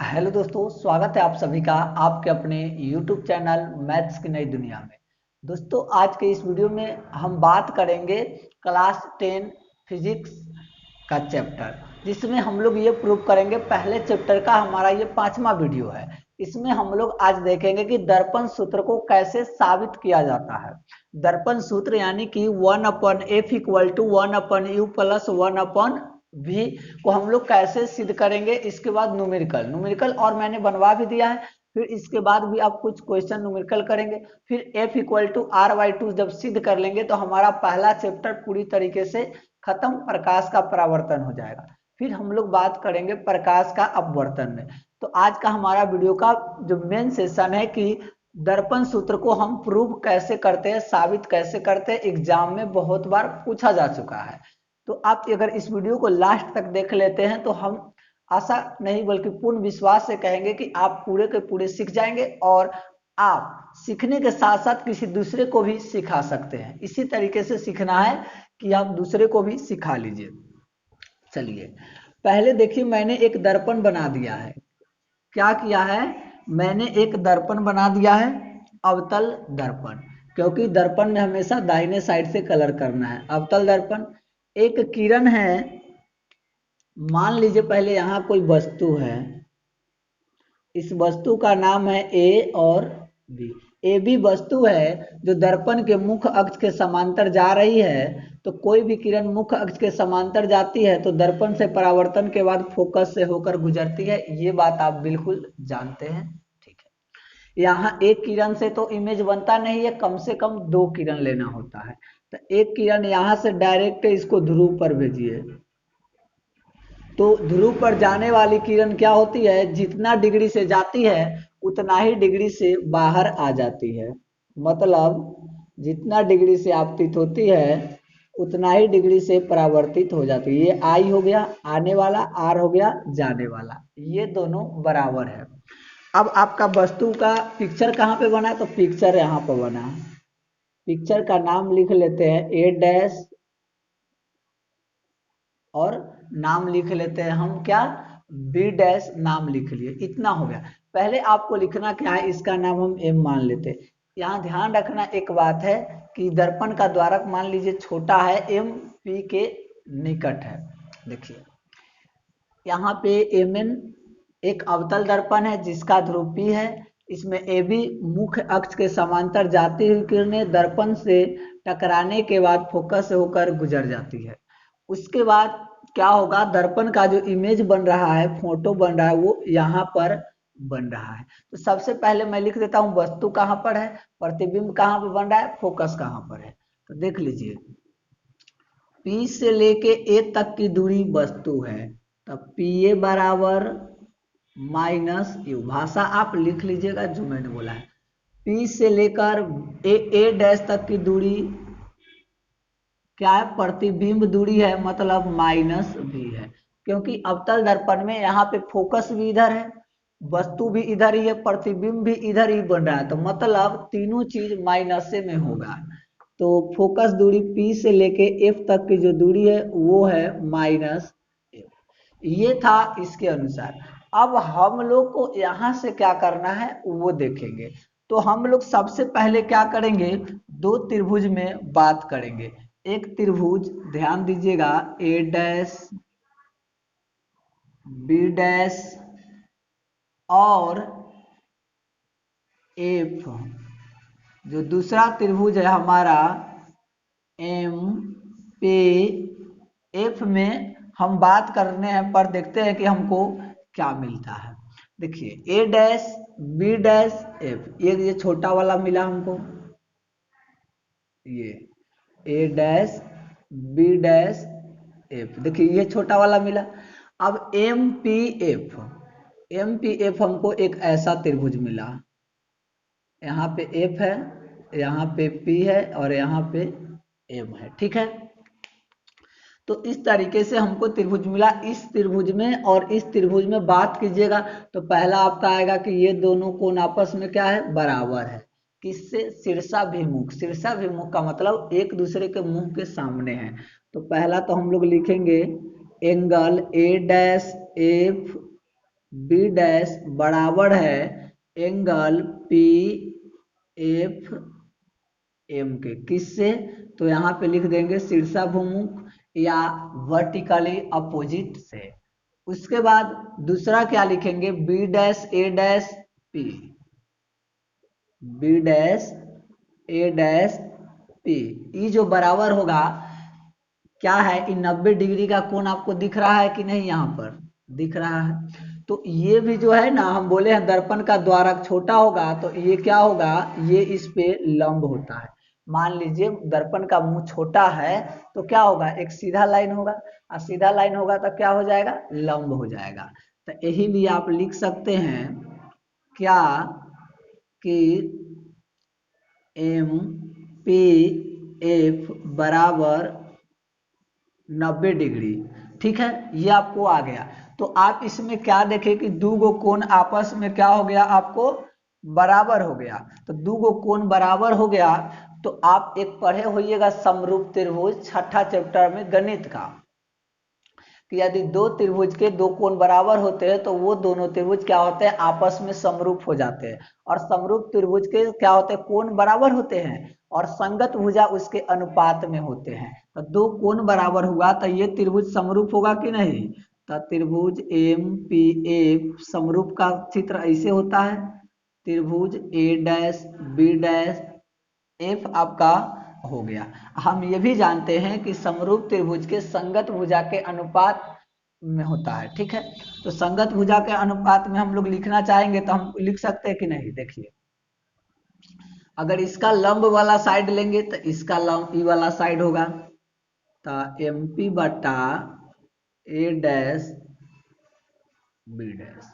Hello दोस्तों, स्वागत है आप सभी का आपके अपने YouTube चैनल मैथ्स की नई दुनिया में। दोस्तों, आज के इस वीडियो में हम बात करेंगे क्लास 10 फिजिक्स का चैप्टर, जिसमें हम लोग ये प्रूव करेंगे। पहले चैप्टर का हमारा ये 5वां वीडियो है। इसमें हम लोग आज देखेंगे कि दर्पण सूत्र को कैसे साबित किया जाता है। दर्पण सूत्र यानी कि 1/f = 1/u + 1/v को हम लोग कैसे सिद्ध करेंगे। इसके बाद न्यूमेरिकल और मैंने बनवा भी दिया है। फिर इसके बाद भी आप कुछ क्वेश्चन न्यूमेरिकल करेंगे। फिर F = r/2 जब सिद्ध कर लेंगे तो हमारा पहला चैप्टर पूरी तरीके से खत्म, प्रकाश का परावर्तन हो जाएगा। फिर हम लोग बात करेंगे प्रकाश का अपवर्तन में। तो आज का हमारा वीडियो का जो मेन सेशन है कि दर्पण सूत्र को हम प्रूव कैसे करते हैं, साबित कैसे करते हैं, एग्जाम में बहुत बार पूछा जा चुका है। तो आप अगर इस वीडियो को लास्ट तक देख लेते हैं तो हम आशा नहीं बल्कि पूर्ण विश्वास से कहेंगे कि आप पूरे के पूरे सीख जाएंगे और आप सीखने के साथ साथ किसी दूसरे को भी सिखा सकते हैं। इसी तरीके से सीखना है कि आप दूसरे को भी सिखा लीजिए। चलिए, पहले देखिए, मैंने एक दर्पण बना दिया है। क्या किया है? मैंने एक दर्पण बना दिया है, अवतल दर्पण, क्योंकि दर्पण में हमेशा दाहिने साइड से कलर करना है। अवतल दर्पण, एक किरण है। मान लीजिए पहले यहाँ कोई वस्तु है। इस वस्तु का नाम है ए और बी। ए बी वस्तु है जो दर्पण के मुख्य अक्ष के समांतर जा रही है। तो कोई भी किरण मुख्य अक्ष के समांतर जाती है तो दर्पण से परावर्तन के बाद फोकस से होकर गुजरती है। ये बात आप बिल्कुल जानते हैं। ठीक है, यहाँ एक किरण से तो इमेज बनता नहीं है, कम से कम दो किरण लेना होता है। तो एक किरण यहाँ से डायरेक्ट इसको ध्रुव पर भेजिए, तो ध्रुव पर जाने वाली किरण क्या होती है, जितना डिग्री से जाती है उतना ही डिग्री से बाहर आ जाती है। मतलब जितना डिग्री से आपतित होती है उतना ही डिग्री से परावर्तित हो जाती है। ये आई हो गया आने वाला, आर हो गया जाने वाला, ये दोनों बराबर है। अब आपका वस्तु का पिक्चर कहाँ पे बना? तो पिक्चर यहाँ पर बना। पिक्चर का नाम लिख लेते हैं ए डैश, और नाम लिख लेते हैं हम क्या, बी डैश नाम लिख लिए। इतना हो गया। पहले आपको लिखना क्या है, इसका नाम हम एम मान लेते। यहाँ ध्यान रखना एक बात है कि दर्पण का द्वारक मान लीजिए छोटा है, एम पी के निकट है। देखिए यहाँ पे एम एन एक अवतल दर्पण है जिसका ध्रुव पी है। इसमें ए बी मुख्य अक्ष के समांतर जाती हुई किरणें दर्पण से टकराने के बाद फोकस से होकर गुजर जाती है। उसके बाद क्या होगा, दर्पण का जो इमेज बन रहा है, फोटो बन रहा है, वो यहाँ पर बन रहा है। तो सबसे पहले मैं लिख देता हूँ वस्तु कहाँ पर है, प्रतिबिंब कहाँ पर बन रहा है, फोकस कहाँ पर है। तो देख लीजिए, P से लेके A तक की दूरी वस्तु है, तब PA बराबर माइनस यू। भाषा आप लिख लीजिएगा जो मैंने बोला है। P से लेकर A डैश तक की दूरी क्या है, प्रतिबिंब दूरी है, मतलब माइनस भी है, क्योंकि अवतल दर्पण में यहाँ पे फोकस भी इधर है, वस्तु भी इधर ही है, प्रतिबिंब भी इधर ही बन रहा है, तो मतलब तीनों चीज माइनस में होगा। तो फोकस दूरी P से लेके F तक की जो दूरी है वो है माइनस F। ये था इसके अनुसार। अब हम लोग को यहाँ से क्या करना है वो देखेंगे। तो हम लोग सबसे पहले क्या करेंगे, दो त्रिभुज में बात करेंगे। एक त्रिभुज ध्यान दीजिएगा, ए डैश बी डैश और एफ। जो दूसरा त्रिभुज है हमारा एम पे एफ में हम बात करने हैं, पर देखते हैं कि हमको क्या मिलता है। देखिए ए डैश बी डैश एफ, ये छोटा वाला मिला हमको, ये ए डैश बी डैश एफ। देखिए ये छोटा वाला मिला। अब एम पी एफ हमको एक ऐसा त्रिभुज मिला, यहाँ पे एफ है, यहाँ पे पी है और यहाँ पे एम है। ठीक है, तो इस तरीके से हमको त्रिभुज मिला। इस त्रिभुज में और इस त्रिभुज में बात कीजिएगा तो पहला आपका आएगा कि ये दोनों कोण आपस में क्या है, बराबर है। किससे? शीर्षाभिमुख। शीर्षाभिमुख का मतलब एक दूसरे के मुंह के सामने है। तो पहला तो हम लोग लिखेंगे angle A dash F B dash बराबर है एंगल पी एफ एम के, किससे? तो यहाँ पे लिख देंगे शीर्षाभिमुख या वर्टिकली अपोजिट से। उसके बाद दूसरा क्या लिखेंगे? B dash A dash P, B dash A dash P, ई जो बराबर होगा क्या है? इन 90 डिग्री का कोण आपको दिख रहा है कि नहीं? यहाँ पर दिख रहा है। तो ये भी जो है ना, हम बोले हैं दर्पण का द्वारक छोटा होगा तो ये क्या होगा? ये इस पे लंब होता है। मान लीजिए दर्पण का मुंह छोटा है तो क्या होगा? एक सीधा लाइन होगा, और सीधा लाइन होगा तो क्या हो जाएगा? लंब हो जाएगा। तो यही लिए आप लिख सकते हैं क्या कि एम पी एफ बराबर 90 डिग्री। ठीक है, ये आपको आ गया। तो आप इसमें क्या देखें कि दो गो कोण आपस में क्या हो गया? आपको बराबर हो गया। तो दो गो कोण बराबर हो गया तो आप एक पढ़े होइएगा समरूप त्रिभुज, छठा चैप्टर में गणित का, कि यदि दो त्रिभुज के दो कोण बराबर होते हैं तो वो दोनों त्रिभुज क्या होते हैं? आपस में समरूप हो जाते हैं। और समरूप त्रिभुज के क्या होते हैं? कोण बराबर होते हैं और संगत भुजा उसके अनुपात में होते हैं। तो दो कोण बराबर हुआ तो ये त्रिभुज समरूप होगा कि नहीं? तो त्रिभुज एम पी एफ समरूप का चित्र ऐसे होता है। त्रिभुज ए डैश बी डैश एफ आपका हो गया। हम ये भी जानते हैं कि समरूप त्रिभुज के संगत भुजा के अनुपात में होता है। ठीक है, तो संगत भुजा के अनुपात में हम लोग लिखना चाहेंगे तो हम लिख सकते हैं कि नहीं? देखिए, अगर इसका लंब वाला साइड लेंगे तो इसका लंब ई वाला साइड होगा, तो एम पी बटा ए डैश बी डैश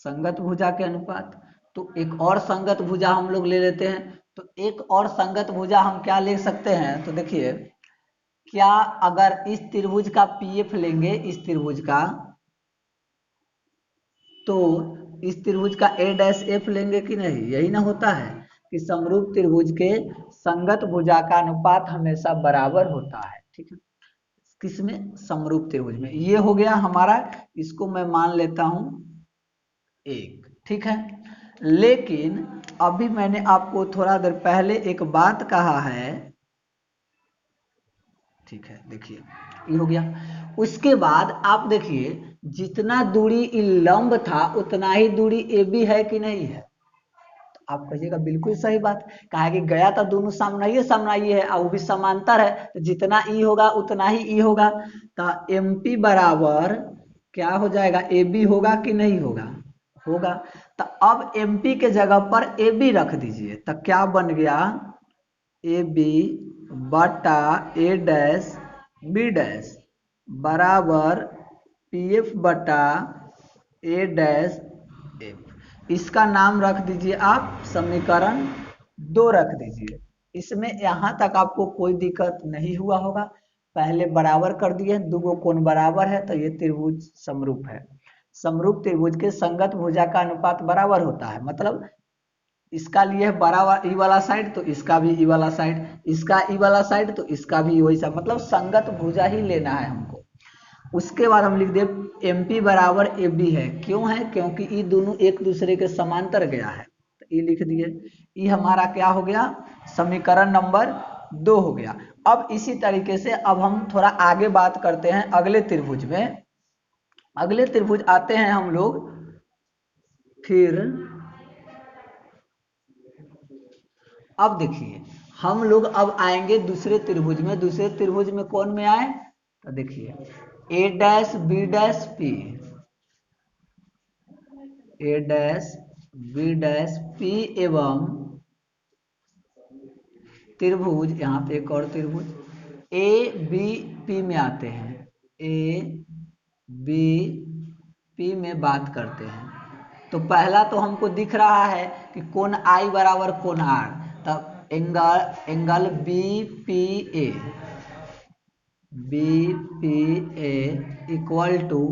संगत भुजा के अनुपात। तो एक और संगत भुजा हम लोग ले लेते हैं। तो एक और संगत भुजा हम क्या ले सकते हैं? तो देखिए, क्या अगर इस त्रिभुज का पीएफ लेंगे, इस त्रिभुज का, तो इस त्रिभुज का ए डैश एफ लेंगे कि नहीं? यही ना होता है कि समरूप त्रिभुज के संगत भुजा का अनुपात हमेशा बराबर होता है। ठीक है, किसमें? समरूप त्रिभुज में। ये हो गया हमारा, इसको मैं मान लेता हूं एक। ठीक है, लेकिन अभी मैंने आपको थोड़ा देर पहले एक बात कहा है। ठीक है, देखिए ये हो गया। उसके बाद आप देखिए, जितना दूरी लंब था उतना ही दूरी ए बी है कि नहीं है? तो आप कहिएगा बिल्कुल सही बात, कहा कि गया तो दोनों सामने सामने है और वो भी समांतर है, तो जितना ई होगा उतना ही ई होगा। तो एम पी बराबर क्या हो जाएगा? ए बी होगा कि नहीं होगा? होगा। तो अब एम पी के जगह पर ए बी रख दीजिए, तो क्या बन गया? ए बी बटा ए डैश बी डैश बराबर पी एफ बटा ए डैश एफ। इसका नाम रख दीजिए आप समीकरण 2 रख दीजिए। इसमें यहाँ तक आपको कोई दिक्कत नहीं हुआ होगा। पहले बराबर कर दिए, दो गो कोण बराबर है तो ये त्रिभुज समरूप है। समरूप त्रिभुज के संगत भुजा का अनुपात बराबर होता है, मतलब इसका लिए है बड़ा ई वाला साइड तो इसका भी ई वाला साइड, इसका ई वाला साइड तो इसका भी वही सा, मतलब संगत भुजा ही लेना है हमको। उसके बाद हम लिख दे एम पी बराबर ए बी है। क्यों है? क्योंकि ये दोनों एक दूसरे के समांतर गया है, तो ये लिख दिए। ये हमारा क्या हो गया? समीकरण नंबर 2 हो गया। अब इसी तरीके से अब हम थोड़ा आगे बात करते हैं अगले त्रिभुज में। अगले त्रिभुज आते हैं हम लोग फिर। अब देखिए, हम लोग अब आएंगे दूसरे त्रिभुज में। दूसरे त्रिभुज में कौन में आए? तो देखिए, ए डैश बी डैश पी, ए डैश बी डैश पी एवं त्रिभुज, यहाँ पे एक और त्रिभुज ए बी पी में आते हैं। ए बी पी में बात करते हैं। तो पहला तो हमको दिख रहा है कि कोण आई बराबर कोण आर, तब angle B P A, B P A equal to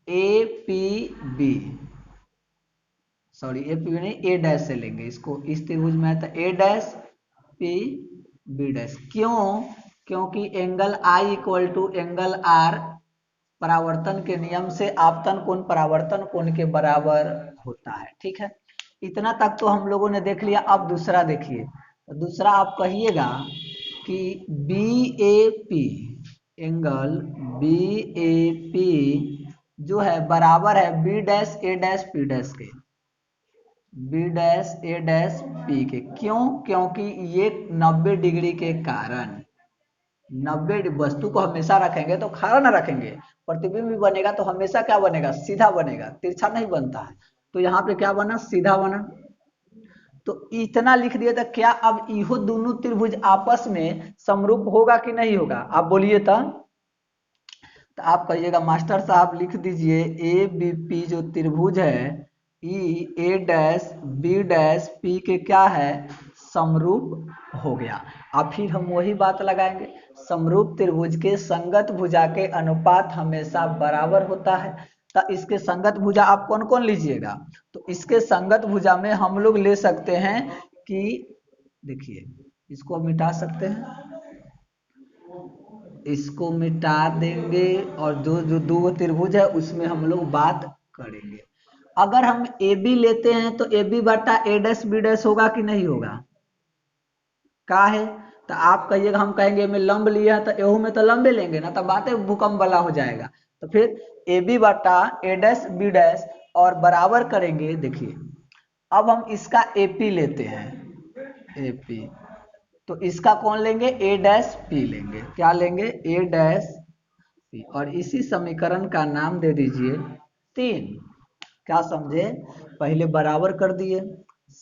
A P B, sorry A P नहीं, ए डैश से लेंगे इसको, इस त्रिभुज में है तो A dash P B dash. क्यों? क्योंकि angle I equal to angle R परावर्तन के नियम से आपतन कोण परावर्तन कोण के बराबर होता है। ठीक है, इतना तक तो हम लोगों ने देख लिया। अब दूसरा देखिए, तो दूसरा आप कहिएगा कि B A P, angle B A P जो है बराबर है B dash A dash P dash के, B dash A dash P के। क्यों? क्योंकि ये 90 डिग्री के कारण, 90 वस्तु को हमेशा रखेंगे तो खड़ा ना रखेंगे, प्रतिबिंब भी बनेगा तो हमेशा क्या बनेगा? सीधा बनेगा, तिरछा नहीं बनता है। तो यहाँ पे क्या बना? सीधा बना। तो इतना लिख दिया था। क्या अब इहो दोनों त्रिभुज आपस में समरूप होगा कि नहीं होगा? आप बोलिए तो आप कहिएगा मास्टर साहब लिख दीजिए ए बी पी जो त्रिभुज है, ई ए डैश बी डैश पी के क्या है? समरूप हो गया। अब फिर हम वही बात लगाएंगे, समरूप त्रिभुज के संगत भुजा के अनुपात हमेशा बराबर होता है। तो इसके संगत भुजा आप कौन कौन लीजिएगा? तो इसके संगत भुजा में हम लोग ले सकते हैं कि देखिए, इसको मिटा सकते हैं, इसको मिटा देंगे, और जो जो दो त्रिभुज है उसमें हम लोग बात करेंगे। अगर हम ए बी लेते हैं तो ए बी बटा ए डैश बी डैश होगा कि नहीं होगा? का है? तो आप कहिएगा, हम कहेंगे में लंब लिया है तो एहू में तो लंबे लेंगे ना, तो बातें भूकंप वाला हो जाएगा। तो फिर ए बी बटा ए डैश बी डैश और बराबर करेंगे। देखिए, अब हम इसका एपी लेते हैं, एपी, तो इसका कौन लेंगे? ए डैश पी लेंगे। क्या लेंगे? ए डैश पी। और इसी समीकरण का नाम दे दीजिए 3। क्या समझे? पहले बराबर कर दिए,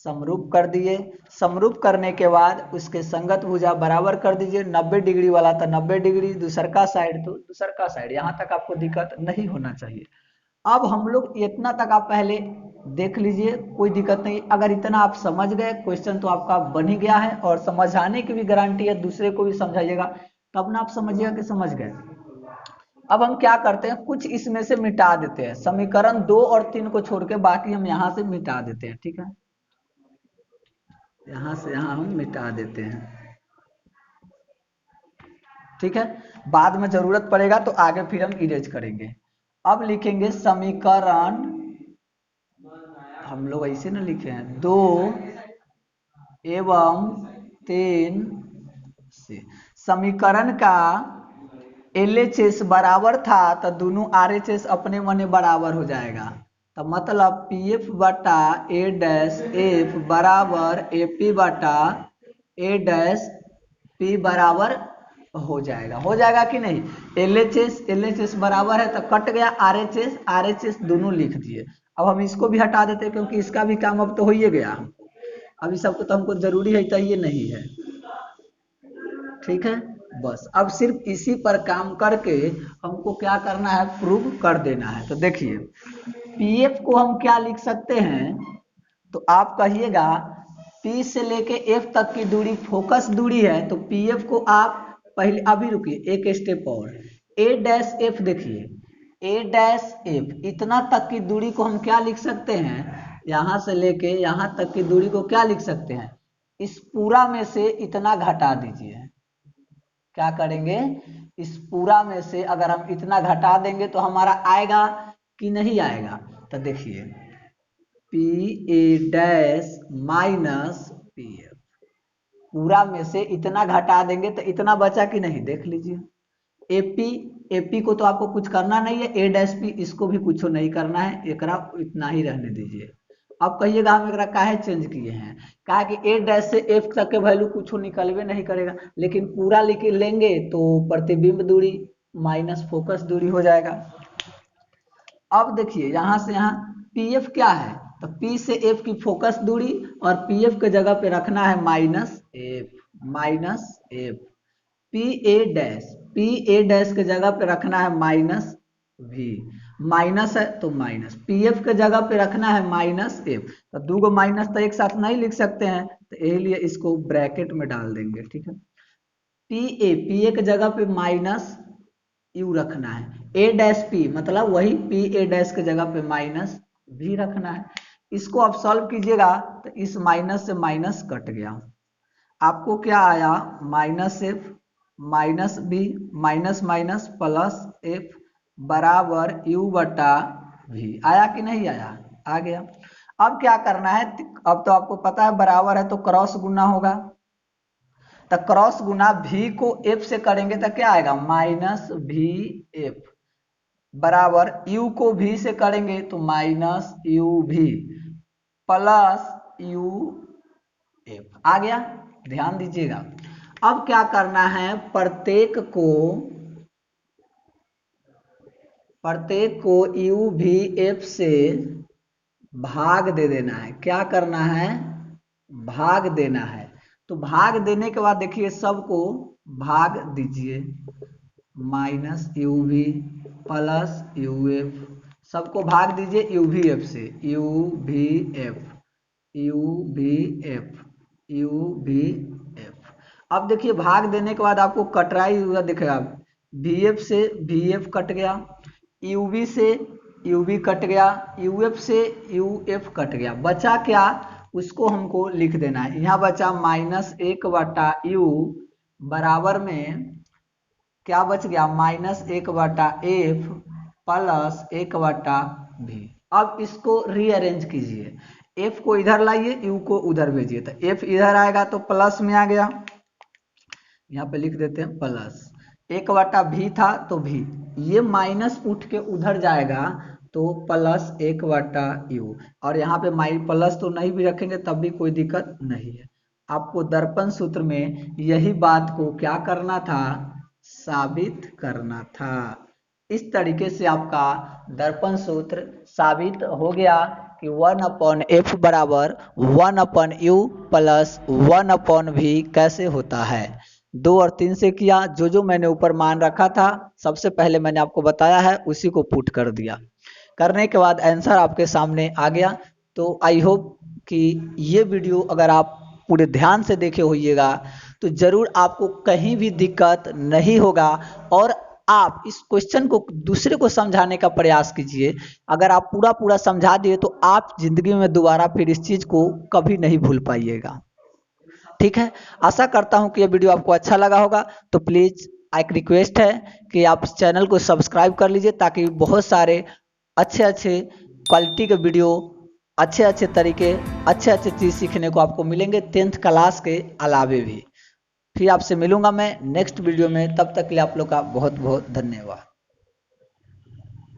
समरूप कर दिए, समरूप करने के बाद उसके संगत भुजा बराबर कर दीजिए। 90 डिग्री वाला था 90 डिग्री, दूसर का साइड तो दूसर का साइड। यहाँ तक आपको दिक्कत नहीं होना चाहिए। अब हम लोग इतना तक आप पहले देख लीजिए, कोई दिक्कत नहीं। अगर इतना आप समझ गए, क्वेश्चन तो आपका बन ही गया है, और समझाने की भी गारंटी है, दूसरे को भी समझाइएगा तब ना आप समझिएगा कि समझ गए। अब हम क्या करते हैं, कुछ इसमें से मिटा देते हैं, समीकरण 2 और 3 को छोड़ के बाकी हम यहाँ से मिटा देते हैं। ठीक है, यहाँ से यहाँ हम मिटा देते हैं। ठीक है, बाद में जरूरत पड़ेगा तो आगे फिर हम इरेज करेंगे। अब लिखेंगे समीकरण, हम लोग ऐसे ना लिखे हैं, 2 एवं 3 से समीकरण का LHS बराबर था तो दोनों RHS अपने मने बराबर हो जाएगा। तो मतलब PF बटा ए डैश एफ बराबर AP बटा ए डैश P बराबर हो जाएगा कि नहीं? LHS बराबर है तो कट गया, RHS दोनों लिख दिए। अब हम इसको भी हटा देते हैं क्योंकि इसका भी काम अब तो हो ही गया। अभी सबको तो हमको जरूरी है चाहिए नहीं है। ठीक है, बस अब सिर्फ इसी पर काम करके हमको क्या करना है? प्रूव कर देना है। तो देखिए, पीएफ को हम क्या लिख सकते हैं? तो आप कहिएगा पी से लेके एफ तक की दूरी फोकस दूरी है, तो पीएफ को आप पहले, अभी रुकिए एक स्टेप और, ए डैश एफ देखिए, ए डैश एफ इतना तक की दूरी को हम क्या लिख सकते हैं? यहां से लेके यहां तक की दूरी को क्या लिख सकते हैं? इस पूरा में से इतना घटा दीजिए। क्या करेंगे? इस पूरा में से अगर हम इतना घटा देंगे तो हमारा आएगा कि नहीं आएगा? तो देखिए, P A dash minus P F, पूरा में से इतना घटा देंगे तो इतना बचा कि नहीं? देख लीजिए, एपी, एपी को तो आपको कुछ करना नहीं है, ए डैश पी इसको भी कुछ नहीं करना है, एकरा इतना ही रहने दीजिए। अब कहिएगा हम एकरा काहे चेंज किए हैं? कहा कि ए डैश से एफ तक के वैल्यू कुछ निकलवे नहीं करेगा, लेकिन पूरा लिख लेंगे तो प्रतिबिंब दूरी माइनस फोकस दूरी हो जाएगा। अब देखिए, यहां से यहाँ पीएफ क्या है? तो पी से एफ की फोकस दूरी, और पीएफ के जगह पे रखना है minus F. P A dash के जगह पे रखना है माइनस वी, माइनस है तो माइनस, पीएफ के जगह पे रखना है माइनस एफ। तो दो गो माइनस तो एक साथ नहीं लिख सकते हैं, तो यही लिए इसको ब्रैकेट में डाल देंगे। ठीक है, पी ए के जगह पे माइनस यू रखना है, ए डैश पी मतलब वही पी ए डैश के जगह पे माइनस भी रखना है। इसको आप सॉल्व कीजिएगा तो इस माइनस से माइनस कट गया, आपको क्या आया? Minus F minus B minus minus plus F बराबर u बटा v। आया कि नहीं आया? आ गया। अब क्या करना है, अब तो आपको पता है बराबर है तो क्रॉस गुना होगा, तो क्रॉस गुना v को f से करेंगे तो क्या आएगा, माइनस वी एफ, बराबर u को v से करेंगे तो minus U V plus U F. आ गया, ध्यान दीजिएगा। अब क्या करना है, प्रत्येक को यू वी एफ से भाग दे देना है। क्या करना है, भाग देना है। तो भाग देने के बाद देखिए सबको भाग दीजिए, minus U V plus U F, सबको भाग दीजिए यू वी एफ से, U V F, U V F, U V F. अब देखिए भाग देने के बाद आपको कटराई हुआ दिखेगा, वी एफ से वी एफ कट गया, यू वी से यू वी कट गया, यू एफ से यू एफ कट गया, बचा क्या, उसको हमको लिख देना है। यहाँ बचा माइनस एक बटा यू बराबर में क्या बच गया, माइनस एक बटा एफ प्लस एक बटा भी। अब इसको रीअरेंज कीजिए, एफ को इधर लाइए, यू को उधर भेजिए, तो एफ इधर आएगा तो प्लस में आ गया, यहाँ पे लिख देते हैं प्लस, एक बटा भी था तो भी, ये माइनस उठ के उधर जाएगा तो प्लस एक बटा यू, और यहाँ पे प्लस तो नहीं भी रखेंगे तब भी कोई दिक्कत नहीं है। आपको दर्पण सूत्र में यही बात को क्या करना था, साबित करना था। इस तरीके से आपका दर्पण सूत्र साबित हो गया कि 1/f बराबर 1/u प्लस 1/v कैसे होता है। 2 और 3 से किया, जो मैंने ऊपर मान रखा था सबसे पहले मैंने आपको बताया है उसी को पुट कर दिया, करने के बाद आंसर आपके सामने आ गया। तो आई होप कि ये वीडियो अगर आप पूरे ध्यान से देखे होइएगा तो जरूर आपको कहीं भी दिक्कत नहीं होगा, और आप इस क्वेश्चन को दूसरे को समझाने का प्रयास कीजिए। अगर आप पूरा समझा दिए तो आप जिंदगी में दोबारा फिर इस चीज को कभी नहीं भूल पाइएगा। ठीक है, आशा करता हूं कि यह वीडियो आपको अच्छा लगा होगा। तो प्लीज एक रिक्वेस्ट है कि आप इस चैनल को सब्सक्राइब कर लीजिए, ताकि बहुत सारे अच्छे क्वालिटी के वीडियो, अच्छे तरीके, अच्छे चीज सीखने को आपको मिलेंगे 10th क्लास के अलावे भी। फिर आपसे मिलूंगा मैं नेक्स्ट वीडियो में, तब तक के लिए आप लोग का बहुत बहुत धन्यवाद।